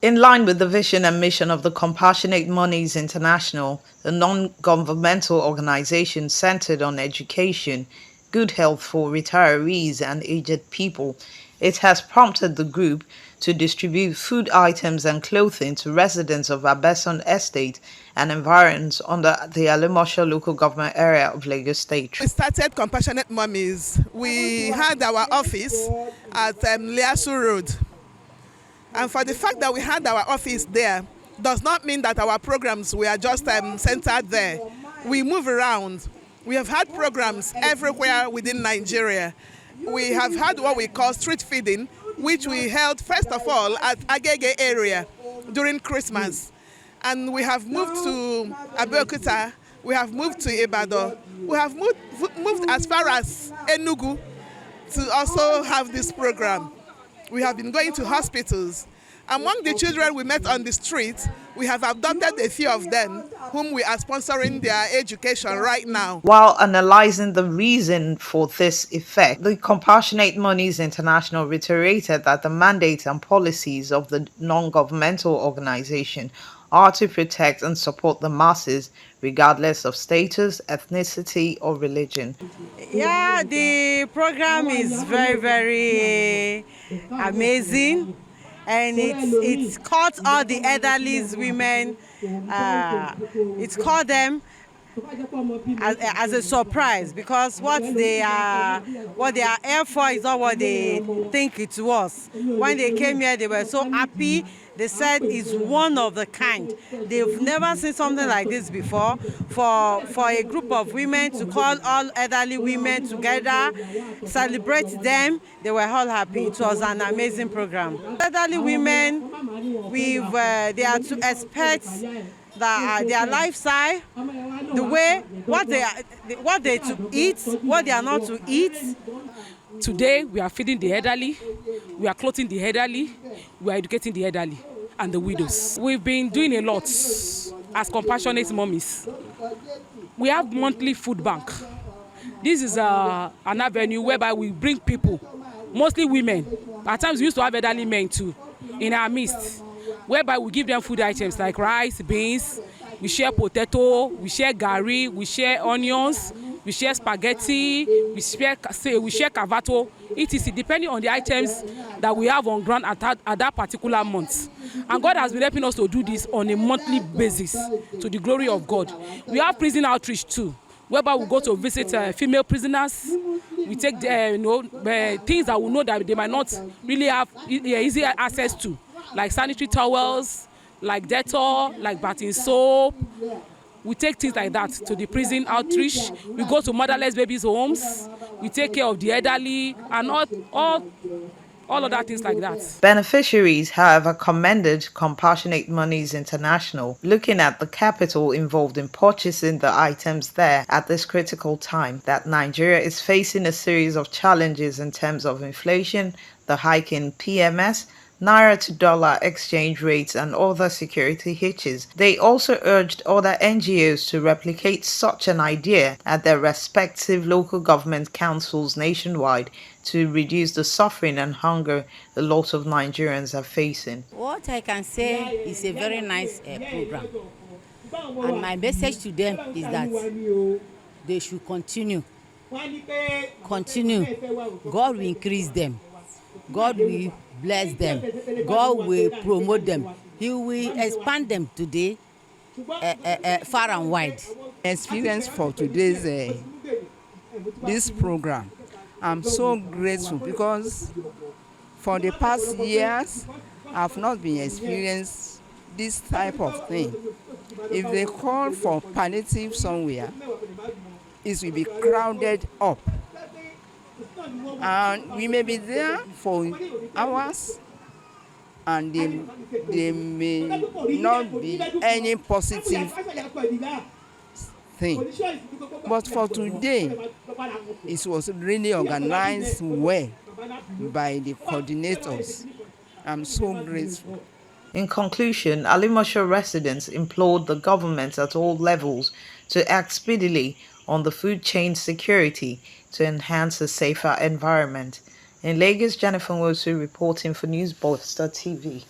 In line with the vision and mission of the Compassionate Mommies International, a non-governmental organization centered on education, good health for retirees and aged people, it has prompted the group to distribute food items and clothing to residents of Abeson Estate and environs under the Alimosho local government area of Lagos State. We started Compassionate Mommies. We had our office at Liasu Road. And for the fact that we had our office there does not mean that our programs were just centered there. We move around. We have had programs everywhere within Nigeria. We have had what we call street feeding, which we held first of all at Agege area during Christmas. And we have moved to Abeokuta, we have moved to Ibadan, we have moved as far as Enugu to also have this program. We have been going to hospitals. Among the children we met on the street, we have adopted a few of them whom we are sponsoring their education right now. While analyzing the reason for this effect, the Compassionate Mommies International reiterated that the mandate and policies of the non-governmental organization are to protect and support the masses regardless of status, ethnicity, or religion. Yeah, the program is very amazing, and it's caught all the elderly women. It's called them as a surprise, because what they are here for is not what they think it was. When they came here, they were so happy. They said it's one of the kind. They've never seen something like this before. For a group of women to call all elderly women together, celebrate them, they were all happy. It was an amazing program. Elderly women, they are to expect their lifestyle, the way what they to eat, what they are not to eat. Today we are feeding the elderly, we are clothing the elderly, we are educating the elderly and the widows. We've been doing a lot as Compassionate Mommies. We have monthly food bank. This is an avenue whereby we bring people, mostly women. At times we used to have elderly men too in our midst, whereby we give them food items like rice, beans, we share potato, we share gari, we share onions, we share spaghetti, we share cavato, etc. depending on the items that we have on ground at that particular month. And God has been helping us to do this on a monthly basis to the glory of God. We have prison outreach too, whereby we go to visit female prisoners. We take things that we know that they might not really have easy access to, like sanitary towels, like Dettol, like bathing soap. We take things like that to the prison outreach. We go to motherless babies' homes. We take care of the elderly and all other things like that. Beneficiaries, however, commended Compassionate Mommies International, looking at the capital involved in purchasing the items there at this critical time that Nigeria is facing a series of challenges in terms of inflation, the hike in PMS, Naira to dollar exchange rates, and other security hitches. They also urged other NGOs to replicate such an idea at their respective local government councils nationwide to reduce the suffering and hunger a lot of Nigerians are facing. What I can say is a very nice program. And my message to them is that they should continue. God will increase them. God will bless them. God will promote them. He will expand them today far and wide. Experience for today's this program. I'm so grateful because for the past years I've not been experienced this type of thing. If they call for palliative somewhere, it will be crowded up. And we may be there for hours and there may not be any positive thing. But for today, it was really organized well by the coordinators. I'm so grateful. In conclusion, Alimosho residents implored the government at all levels to act speedily on the food chain security to enhance a safer environment. In Lagos, Jennifer Wosu reporting for Newsbuster TV.